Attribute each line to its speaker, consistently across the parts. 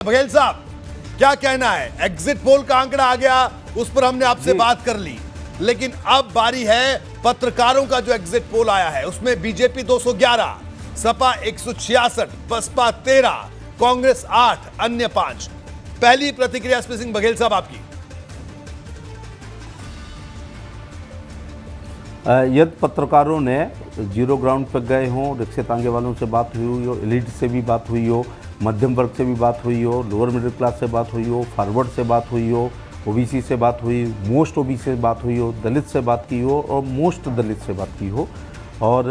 Speaker 1: बघेल साहब, क्या कहना है? एग्जिट पोल का आंकड़ा आ गया, उस पर हमने आपसे बात कर ली, लेकिन अब बारी है पत्रकारों का। जो एग्जिट पोल आया है उसमें बीजेपी 211, सपा 166, बसपा 13, कांग्रेस 8, अन्य 5। पहली प्रतिक्रिया एसपी सिंह बघेल साहब आपकी।
Speaker 2: यदि पत्रकारों ने जीरो ग्राउंड पर गए हों, रिक्शे तांगे वालों से बात हुई हो, एलिट से भी बात हुई हो, मध्यम वर्ग से भी बात हुई हो, लोअर मिडिल क्लास से बात हुई हो, फॉरवर्ड से बात हुई हो, ओबीसी से बात हुई, मोस्ट ओबीसी से बात हुई हो, दलित से बात की हो और मोस्ट दलित से बात की हो, और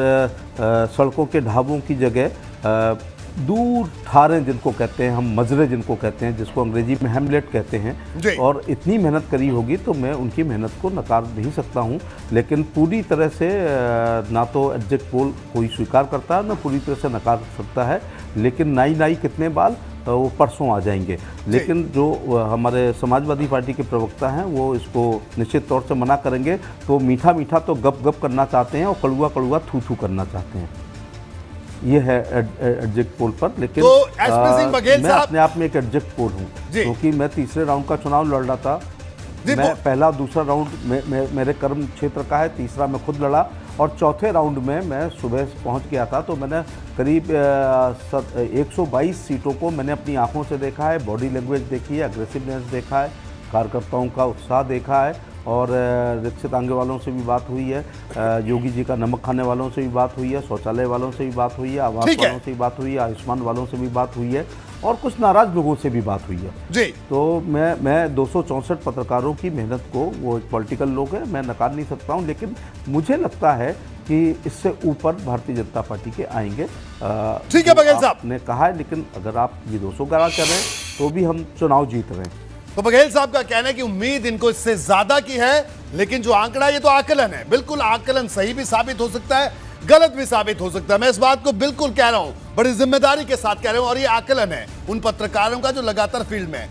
Speaker 2: सड़कों के ढाबों की जगह दूर ठारे जिनको कहते हैं हम, मजरे जिनको कहते हैं, जिसको अंग्रेजी में हैमलेट कहते हैं, और इतनी मेहनत करी होगी तो मैं उनकी मेहनत को नकार नहीं सकता हूं। लेकिन पूरी तरह से ना तो एग्जिट पोल कोई स्वीकार करता है, ना पूरी तरह से नकार सकता है। लेकिन नाई कितने बाल वो परसों आ जाएंगे। लेकिन जो हमारे समाजवादी पार्टी के प्रवक्ता हैं वो इसको निश्चित तौर से मना करेंगे। तो मीठा मीठा तो गप गप करना चाहते हैं और कड़ुआ कड़ुआ थू थू करना चाहते हैं। ये है एग्जिट पोल पर। लेकिन
Speaker 1: तो एसपी सिंह बघेल
Speaker 2: मैं
Speaker 1: साहब,
Speaker 2: अपने आप में एक एग्जिट पोल हूँ, क्योंकि मैं तीसरे राउंड का चुनाव लड़ रहा था। मैं पहला दूसरा राउंड मेरे कर्म क्षेत्र का है, तीसरा मैं खुद लड़ा, और चौथे राउंड में मैं सुबह पहुंच गया था। तो मैंने करीब 122 सीटों को मैंने अपनी आंखों से देखा है, बॉडी लैंग्वेज देखी है, अग्रेसिवनेस देखा है, कार्यकर्ताओं का उत्साह देखा है, और रिक्शे तांगे वालों से भी बात हुई है, योगी जी का नमक खाने वालों से भी बात हुई है, शौचालय वालों से भी बात हुई है, आवास वालों से भी बात हुई है, आयुष्मान वालों से भी बात हुई है, और कुछ नाराज लोगों से भी बात हुई है
Speaker 1: जी।
Speaker 2: तो मैं 264 पत्रकारों की मेहनत को, वो एक पॉलिटिकल लोग हैं, मैं नकार नहीं सकता हूं। लेकिन मुझे लगता है कि इससे ऊपर भारतीय जनता पार्टी के आएंगे।
Speaker 1: ठीक है बघेल साहब
Speaker 2: ने कहा है, लेकिन अगर आप ये 211 कर रहे हैं तो भी हम चुनाव जीत रहे हैं।
Speaker 1: तो बघेल साहब का कहना है कि उम्मीद इनको इससे ज्यादा की है, लेकिन जो आंकड़ा ये तो आकलन है। बिल्कुल आकलन सही भी साबित हो सकता है, गलत भी साबित हो सकता है। मैं इस बात को बिल्कुल कह रहा हूं, बड़ी जिम्मेदारी के साथ कह रहा हूं, और ये आकलन है उन पत्रकारों का जो लगातार फील्ड में है।